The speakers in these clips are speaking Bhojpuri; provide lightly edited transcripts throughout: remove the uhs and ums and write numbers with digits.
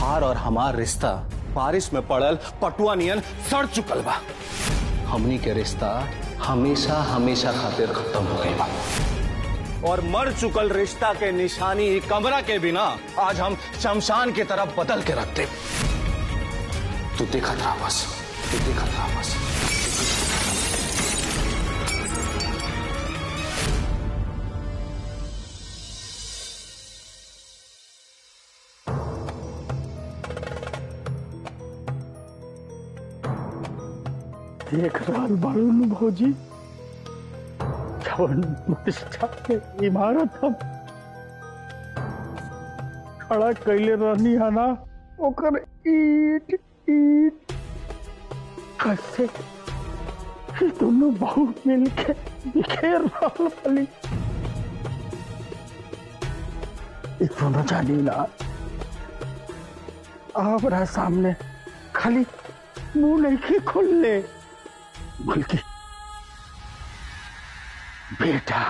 तोहार और हमार रिश्ता बारिश में पड़ल पटुआ नियन सड़ चुकल बा। हमनी के रिश्ता हमेशा हमेशा खातिर खत्म हो गई बा और मर चुकल रिश्ता के निशानी कमरा के बिना आज हम शमशान की तरफ बदल के रखते। तू देखा था बस, तू देखा था बस। देख रहा बालू भौजी, प्रतिष्ठा के इमारत हम खड़ा कैले रहनी है ना, ओकर ईट ईट कैसे दोनों बहू मिलके बिखेर रहल वाली। दोनों जानी ना हमारा सामने खाली मुंह नहीं खोलने, बल्कि बेटा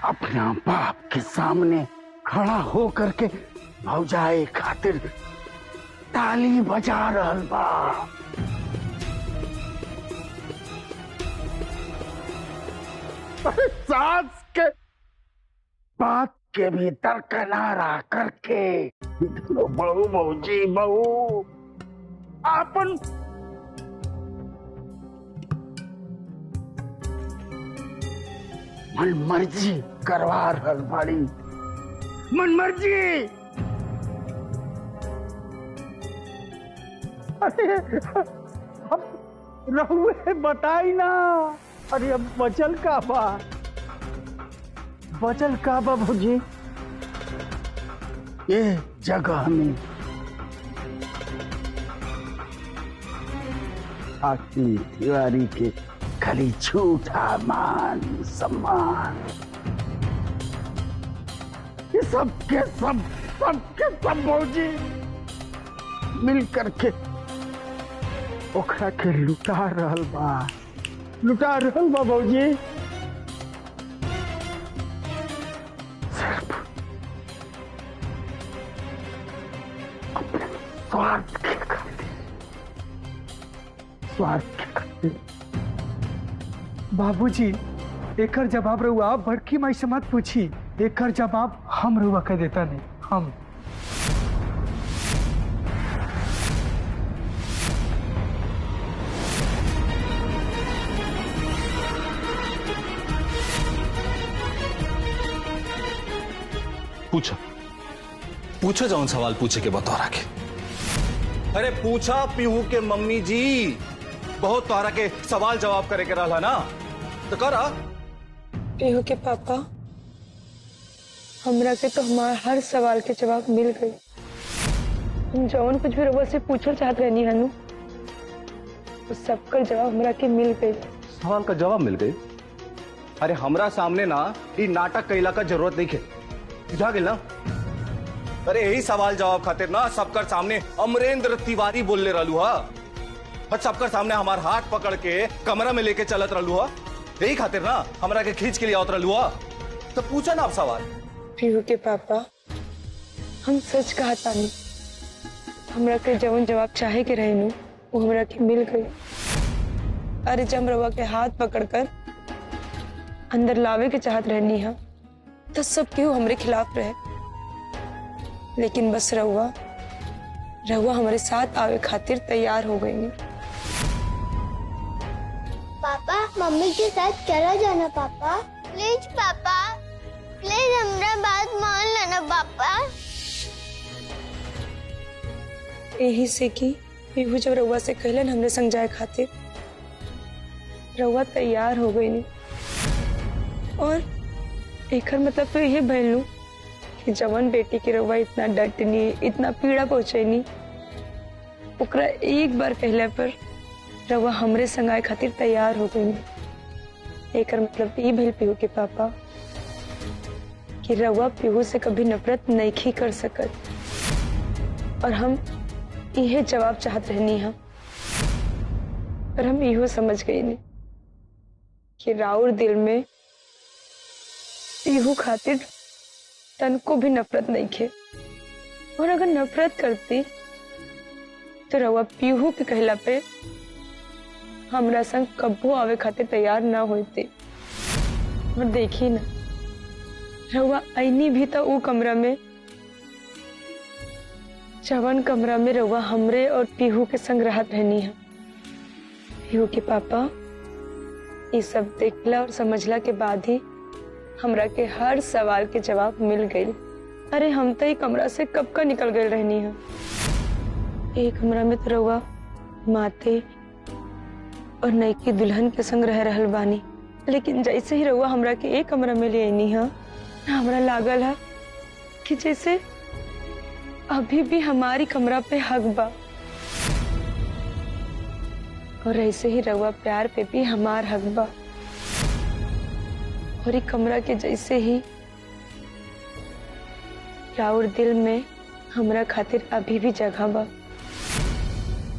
अपना बाप के सामने खड़ा हो करके भौजाई खातिर ताली बजा रहल बा। सास के बात के भी दरकिनारा करके बहू भौजी बहू आपन मन मर्जी करवा रहल बाड़ी। मन मर्जी अरे अब रहुए बताई ना। अरे अब बचल का बा, बचल का बा भौजी? ये जगह में आखिरी तिवारी के खाली झूठा मान सम्मान, ये सब के सब भौजी मिल करके ओकरा के लुटा रहल बा भौजी। सिर्फ अपने स्वार्थ के खातिर, स्वार्थ के खातिर। बाबूजी एकर जवाब रहुआ बड़की माई से मत पूछी, एकर जवाब हम रहुआ कह देता नहीं। हम पूछा पूछा जौन सवाल पूछे के बतौरा के। अरे पूछा पीहू के मम्मी जी, बहुत तोहरा के सवाल जवाब करे के रहा ना, तो करा। पीहू के पापा, हमरा के तो हमारे हर सवाल के जवाब मिल गए। हम जौन कुछ भी रउआ से पूछल चाहत रहनी हनु, उस सबका जवाब हमरा के मिल गए। सवाल का जवाब मिल गई? अरे हमरा सामने ना ये नाटक कैला का जरूरत नहीं है, बुझा गेल ना? अरे यही सवाल जवाब खातिर ना सबकर सामने अमरेंद्र तिवारी बोलने रहलू हा, और सबकर सामने हमार हाथ पकड़ के कमरा में लेके चलत रहलू हा, यही खातिर ना हमरा के खींच के लिए आवत रहलू हा। तो पूछा ना आप सवाल। पीहू के पापा, हम सच कहा तानी, हमरा के जवन जवाब चाहे के रहे नु वो हमरा के मिल गए। अरे जब रवा के हाथ पकड़कर अंदर लावे के चाहत रहनी है तो सब क्यों हमरे खिलाफ रहे, लेकिन बस रहुआ हमारे साथ आवे खातिर तैयार हो गई। पापा मम्मी के साथ चला जाना पापा, प्लीज पापा, प्लीज हमरा बात मान लेना पापा। यही से कि पीहू जब रउआ से कहलन हमरे संग जाए खातिर, रउआ तैयार हो गई नहीं। और एकर मतलब तो यही भइल कि जवन बेटी के रउआ इतना डटनी, इतना पीड़ा पहुंचैनी, ओकरा एक बार कहले पर रउआ हमरे संग आए खातिर तैयार हो गई। एकर मतलब ये भइल पीहू के पापा कि रउआ पीहू से कभी नफरत नहीं कर सकत। और हम यह जवाब चाहत रहनी है, पर हम इहो समझ गई नहीं कि राउर दिल में पीहू खातिर तन को भी नफरत नहीं खे। और अगर नफरत करती तो रउआ पीहू के कहला पे हमरा संग कब्बो आवे खातिर तैयार ना होते। और देखी ना रउआ ऐनी भी तो ऊ कमरा में जवन कमरा में रउआ हमरे और पीहू के संग रहत रहनी है। पीहू के पापा ये सब देखला और समझला के बाद ही हमरा के हर सवाल के जवाब मिल गई। अरे हम तो ये कमरा से कब का निकल गए रहनी है। एक कमरा में तो रउआ माते और नईकी दुल्हन के संग रह रहल बानी, लेकिन जैसे ही रउआ हमरा के एक कमरा में ले आईनी है हमरा लागल है कि जैसे अभी भी हमारी कमरा पे हक बा। और ऐसे ही रउआ प्यार पे भी हमार हक बा। और ये कमरा के जैसे ही राउर दिल में हमरा खातिर अभी भी जगह बा।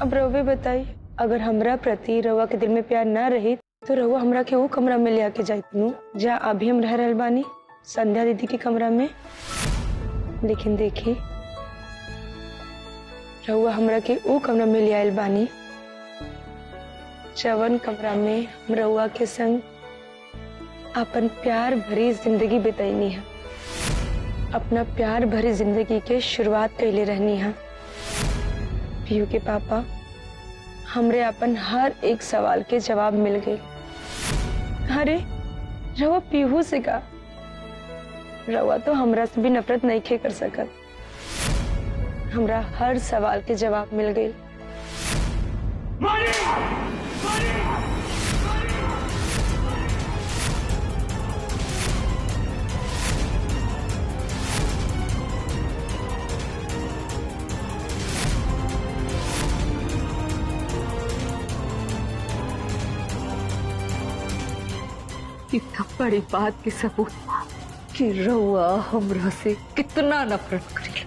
अब रउवे बताई, अगर हमरा प्रति रउआ के दिल में प्यार ना रही तो रउआ हमरा के वो कमरा में ले आके जाती जहाँ अभी हम रह रहल बानी, संध्या दीदी के कमरा में। लेकिन देखी रउआ हमरा के वो कमरा में ले आयल बानी जवन कमरा में हम रउआ के संग अपन प्यार भरी जिंदगी बिताईनी है, अपना प्यार भरी जिंदगी के शुरुआत कैले रहनी है। पीहू के पापा हमरे अपन हर एक सवाल के जवाब मिल गए। अरे रउआ पीहू से का, रउआ तो हमरा से भी नफरत नहीं खे कर सकत। हमरा हर सवाल के जवाब मिल गए। इतना बड़ी बात के सबूत कि रउआ हमरा से कितना नफरत करेला।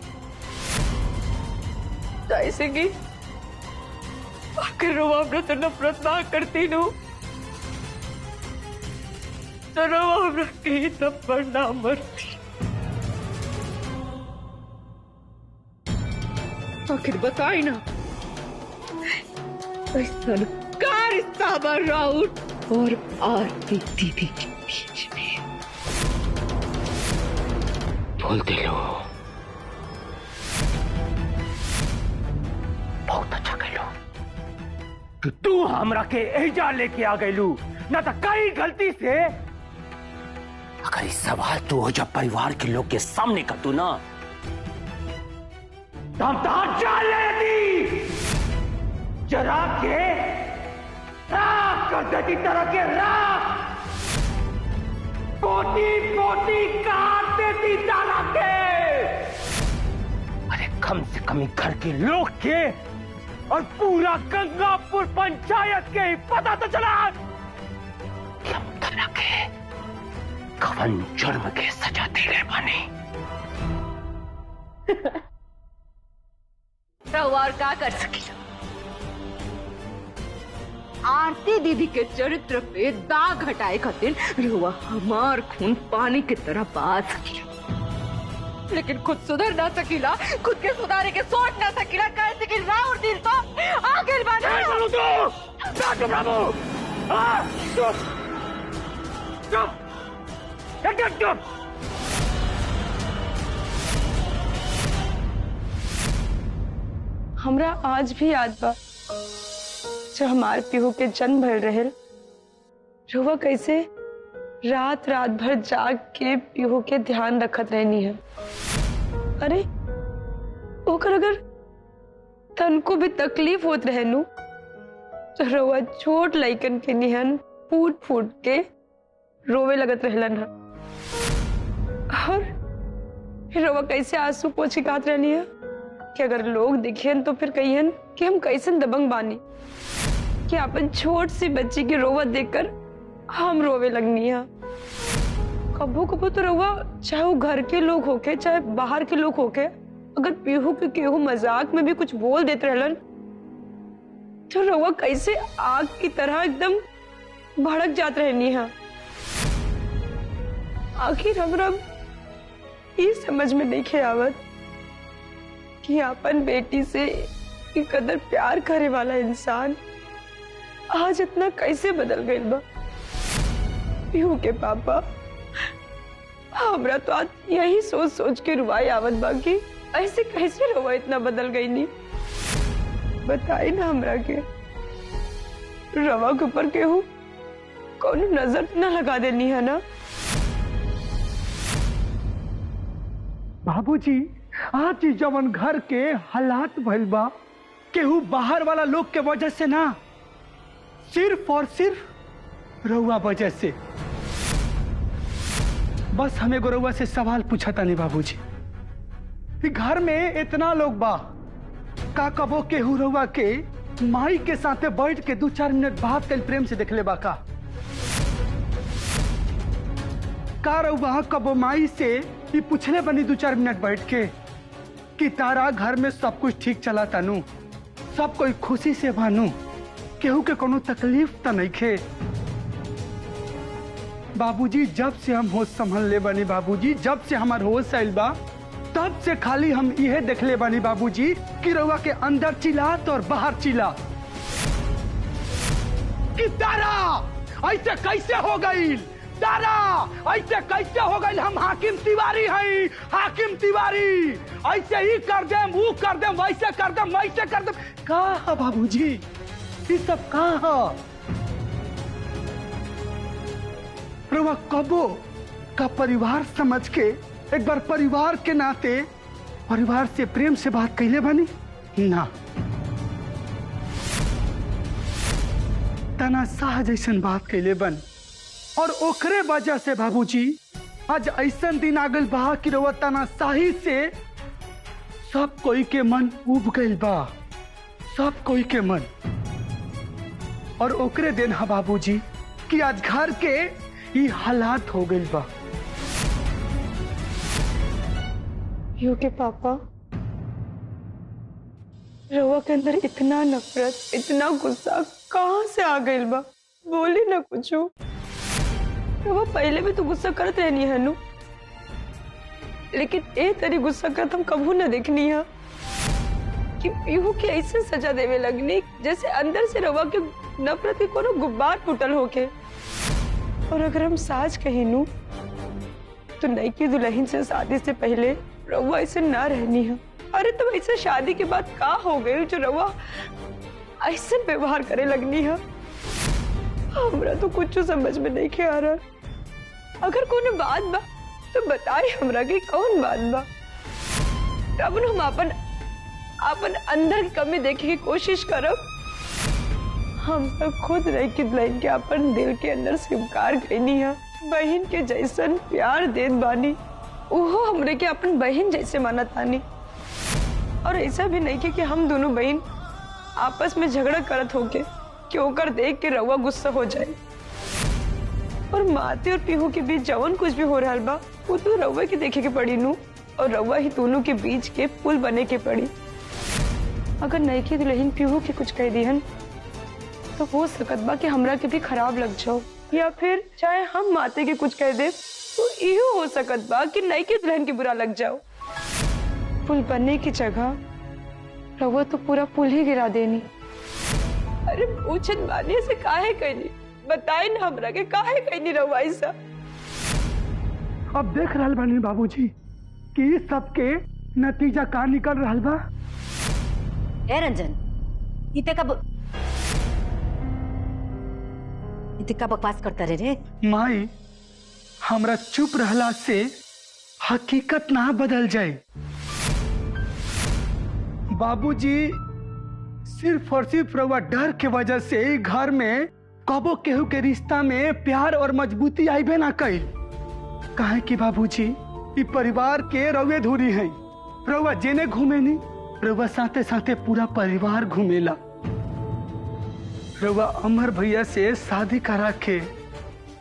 जैसे कि अगर रउआ हमरा से नफरत ना करती नु तो रउआ हमरा के थप्पड़ ना मरती। आखिर बताई ना ऐसा का रिश्ता बन राउत और आरती दीदी के बीच में। बोल दे लो, बहुत अच्छा कहलो कि तू हमरा के एजा लेके आ गईलू, ना तो कई गलती से अगर इस सवाल तू हो जब परिवार के लोग के सामने कर तू ना तो हम तो जान लेती जरा के राख कर देती, तरह के राख कोटी कोटी काट देती डाला के। अरे कम से कम ही घर के लोग के और पूरा गंगापुर पंचायत के ही पता तो चला कि हम तरह के कवन जुर्म के सजा दे बानी। और का कर सकी आरती दीदी के चरित्र पे दाग हटाए खातिर रुआ हमार खून पानी की तरह बहा सकीला, लेकिन खुद सुधर ना सकीला, खुद के सुधारे के सोच ना सकीला। कैसे कि राउर दिल तो आगे बढ़ा। हमरा आज भी याद बा जब हमार पीहू के जन्म भर रहल, रुआ कैसे रात रात भर जाग के पीहू के ध्यान रखत रहनी है। अरे ओकर अगर तनको भी तकलीफ होत रहनु तो रुआ छोट लइकन के निहन फूट फूट के रोवे लगत रहलन है। और फिर रुआ कैसे आंसू पोछे गात रहनी है कि अगर लोग दिखेन तो फिर कहियन कि हम कैसन दबंग बानी कि अपन छोट सी बच्ची की रोवत देखकर हम रोवे लगनी है। कबो कबो तो रउआ चाहे वो घर के लोग होके चाहे बाहर के लोग होके अगर पीहू के केहू मजाक में भी कुछ बोल देते रहलन तो रउआ कैसे आग की तरह एकदम भड़क जात रहनी है। आखिर हमरा ये समझ में नहीं आवत कि अपन बेटी से ये कदर प्यार करे वाला इंसान आज इतना कैसे बदल गई बा। पीहू के पापा, हमरा तो आज यही सोच सोच के रुवाई आवत बा कि ऐसे कैसे रवा इतना बदल गई नी। बताई ना हमरा के रवा के ऊपर केहू कौन नजर ना लगा देनी है ना। बाबूजी आज ही जवन घर के हालात भइल बा केहू बाहर वाला लोग के वजह से ना, सिर्फ और सिर्फ रउआ वजह से। बस हमें रउआ से सवाल पूछा था नहीं बाबूजी कि घर में इतना लोग बा, का कबो केहू रउआ के माई के साथे बैठ के 2-4 मिनट बात कर प्रेम से देखले बा का रउआ कबो माई से ये पूछले बनी 2-4 मिनट बैठ के कि तारा घर में सब कुछ ठीक चला तानू, सब कोई खुशी से भानू, केहू के कोनो तकलीफ तो नहीं खे। बाबूजी जब से हम होश संभल ले बनी बाबूजी, जब से हमार होश आइल बा तब से खाली हम यह देखले बनी बाबूजी कि रउआ के अंदर चिल्लात और बाहर चिल्ला कि तारा ऐसे कैसे हो गई, तारा ऐसे कैसे हो गई, हम हाकिम तिवारी हैं, हाकिम तिवारी, ऐसे ही कर देम, वो कर देम, वैसे कर देम, वैसे कर देम। कहा बाबूजी ये सब कहा रउआ कबो का परिवार समझ के एक बार परिवार के नाते परिवार से प्रेम से बात कैले बनी ना। तनाशाह जैसन बात कैले बन और ओकरे वजह से बाबूजी आज ऐसन दिन आ गइल बा कि रउआ तनाशाही से सब कोई के मन उब गइल बा, सब कोई के मन। और ओकरे दिन हा बाबूजी कि आज घर के ये हालात हो गइल बा। पीहू के पापा, रवा के अंदर इतना नफरत, इतना गुस्सा कहाँ से आ गइल बा? बोली ना कुछो। रवा पहले भी तो गुस्सा करत रहनी है नु, लेकिन ए तरी गुस्सा करत हम कबू न देखनी है कि पीहू के ऐसे सजा देवे लगनी जैसे अंदर से रवा के नफरत के कोनो गुब्बार फुटल होके। और अगर हम साच कहीं नु तो नई की दुल्हन से शादी से पहले रवा ऐसे ना रहनी है। अरे तो ऐसे शादी के बाद का हो गई जो रवा ऐसे व्यवहार करे लगनी है? हमरा तो कुछ समझ में नहीं आ रहा। अगर कोनो बात बा तो बताए हमरा कि कौन बात बा, तब हम अपन अंदर की कमी देखे की कोशिश करब। हम तो खुद रह के दुल्हन के अपन दिल के अंदर स्वीकार करनी है। बहन के जैसन प्यार देत बानी, ओहो हमरे के अपन बहन जैसे मानत तानी। और ऐसा भी नहीं कि हम दोनों बहन आपस में झगड़ा करत होके कि ओकर देख के रवा गुस्सा हो जाए। और माते और पीहू के बीच जवन कुछ भी हो रहा बा वो तो रवा के देखे के पड़ी नू, और रवा ही दोनों के बीच के पुल बने के पड़ी। अगर नई की दुल्हन पीहू के कुछ कह दिहन तो हो सकत बा कि हमरा के भी खराब लग जाओ, या फिर चाहे हम माते के कुछ कह दे तो इहो हो सकत बा कि नई की दुल्हन के बुरा लग जाओ। पुल बनने की जगह रवा तो पूरा पुल ही गिरा देनी। अरे पूछत बानी से काहे कहनी, बताए ना हमरा के काहे कहनी रवा ऐसा? अब देख रहल बानी बाबूजी कि इस सब के नतीजा का निकल रहल बा। ए रंजन, इते का बकवास करता रे? माई हमरा चुप रहला से हकीकत ना बदल जाए। बाबूजी सिर्फ और सिर्फ रवा डर के वजह से घर में कबो केहू के रिश्ता में प्यार और मजबूती आईबे ना कई। काहे कि बाबूजी ये परिवार के रवे धुरी है। रवा जेने घूमे नी रवा साथे साथे पूरा परिवार घूमेला। रवा अमर भैया से शादी करा के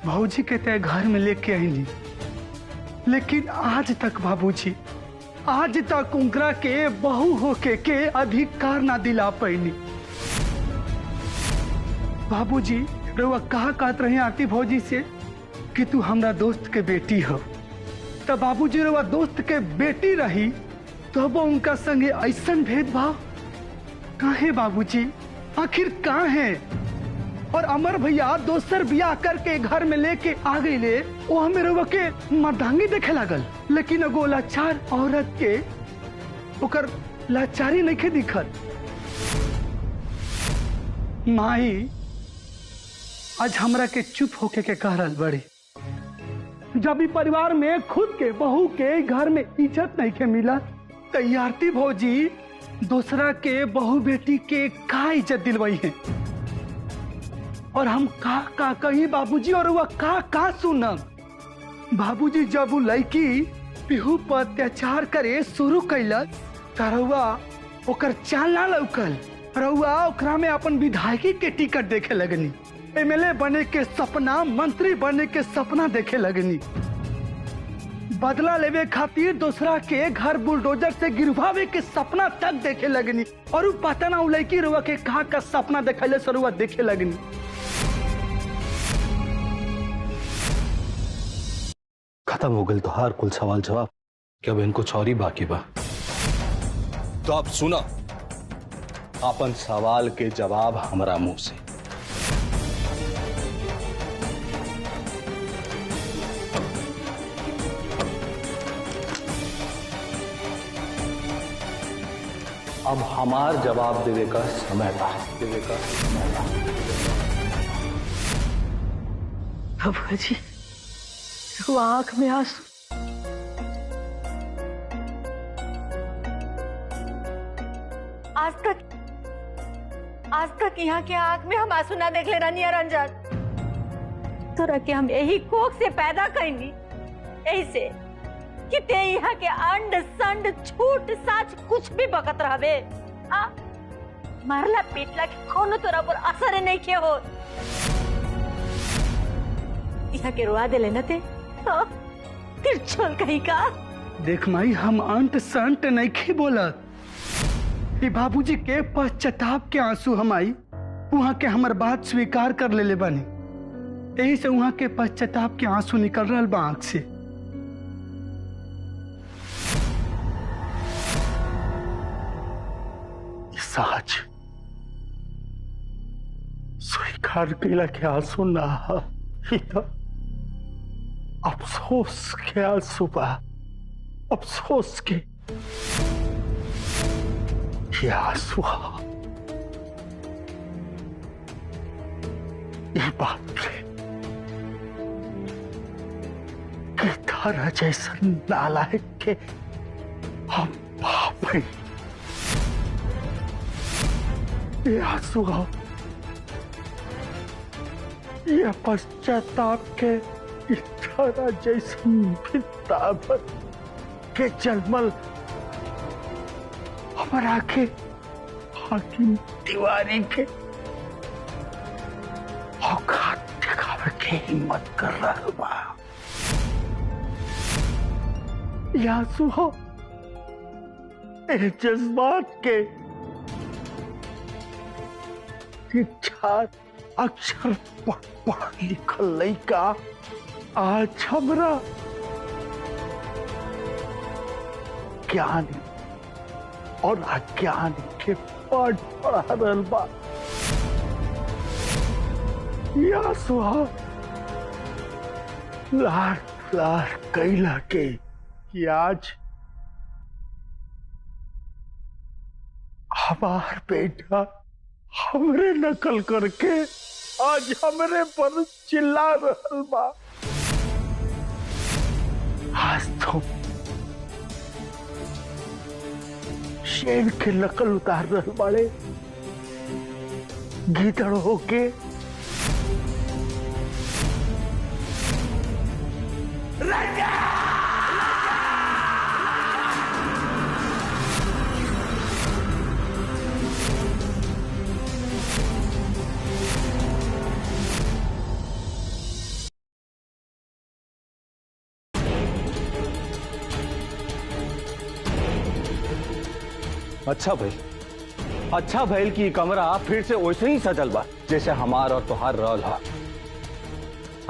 भौजी के तय घर में लेके आईनी, लेकिन आज तक बाबूजी आज तक उनकरा के बहू होके के अधिकार ना दिला पैनी। बाबूजी रवा कहा कहत रहे आरती भौजी से कि तू हमरा दोस्त के बेटी हो, तब बाबूजी रवा दोस्त के बेटी रही तो अब उनका संगे ऐसन भेदभाव कहाँ है बाबूजी? आखिर कहाँ है? और अमर भैया दोसर बियाह करके घर में लेके आ गई ले, वो हमें रउआ के मर्दांगी देखे लागल, लेकिन एगो लाचार औरत के ओकर लाचारी नहीं दिखत। माई आज हमरा के चुप होके के कह रहल बड़ी, जब भी परिवार में खुद के बहू के घर में इज्जत नहीं के मिला, तैयारती भौजी दूसरा के बहू बेटी के का इज्जत दिलवाई है। और हम का कही बाबूजी, और वह का सुनब। बाबूजी जब वो लड़की पिहू पर अत्याचार करे शुरू कैलक, रउआ ओकर चाल ना लौकल, रउआ ओकरा में अपन विधायकी के टिकट देखे लगनी, एमएलए बने के सपना, मंत्री बने के सपना देखे लगनी, बदला लेवे खातिर दूसरा के घर बुलडोजर से गिरवावे के सपना तक देखे लगनी। और पता ना लड़की रुआ के कहा का सपना देखले सरुआ देखे लगनी। खत्म हो गई तो हर कुल सवाल जवाब, क्या बहन कुछ और ही बाकी बा? तो अब सुना अपन सवाल के जवाब हमारा मुंह से। अब हमार जवाब देवे का समय था, बाबू जी वो आंख में आंसू। आज तक यहाँ के आंख में हम आंसू ना देख ले रानी रंजन। तोरा के हम यही कोख से पैदा कैनी, यही से कि ते यहाँ के अंड संड छूट साच कुछ भी बकत रहबे। मारला पीटला के कोनो तोरा पर असर नहीं किया हो। यहाँ के रुआ दे लेना ते फिर चल कहीं का। देख माई हम अंट संट नहीं बोलत, बाबूजी के पश्चाताप के आंसू हमारी वहां के हमार बात स्वीकार कर ले बनी, यही से वहां के पश्चाताप के आंसू निकल रहा बा आंख से। सच स्वीकार कैला के आंसू ना, अफसोस के आंसू बा, अफसोस के ये आंसू ये बात पे कि तारा जैसा नालायक के हम बाप हैं। ये आंसू ये पश्चाताप के तारा जैसा पिता के जन्मल हमारा के हाकिम तिवारी के औकात दिखावे के हिम्मत कर रहा बा। आंसू हो जज्बात के चार अक्षर पढ़ लिखल लइका आज हमरा ज्ञान और अज्ञान के पाठ पढ़ा रहल बा। या सुहा लार कैला के कि आज हमार बेटा हमरे नकल करके आज हमरे पर चिल्ला रहल बा। आज तो शेर के नकल उतार रहल बाड़े, गीदड़ होके अच्छा भइल कि कमरा फिर से वैसे ही सजल बा जैसे हमार और तोहार रहल हा।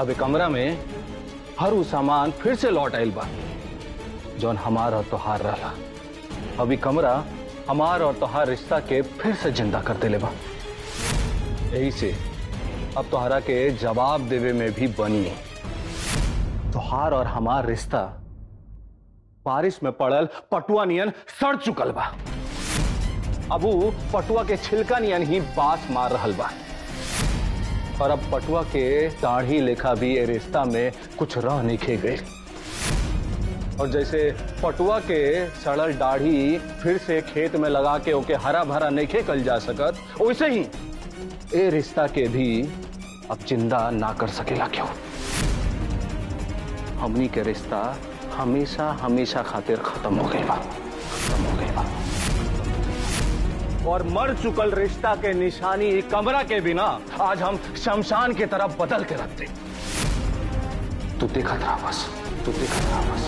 अब कमरा में हर वो सामान फिर से लौट आइल बा जौन हमार और तोहार रहला। अभी कमरा हमार और तोहार रिश्ता के फिर से जिंदा कर देले बा। यही से अब तोहरा के जवाब देवे में भी बनी। तोहार और हमार रिश्ता बारिश में पड़ल पटुआ नियन सड़ चुकल बा। अब उ पटुआ के छिलका नियन ही बास मार रहल बा। और अब पटुआ के दाढ़ी लेखा भी ए रिश्ता में कुछ रह नहीं खे गई। और जैसे पटुआ के सड़ल दाढ़ी फिर से खेत में लगा के ओके हरा भरा नहीं खेकल जा सकत, वैसे ही ए रिश्ता के भी अब जिंदा ना कर सकेला क्यों। हमनी के रिश्ता हमेशा हमेशा खातिर खत्म हो गई बा, खत्म हो गई बा। और मर चुकल रिश्ता के निशानी कमरा के बिना आज हम शमशान की तरफ बदल के रखते। तू देखत रहा बस, तू देखत रहा बस।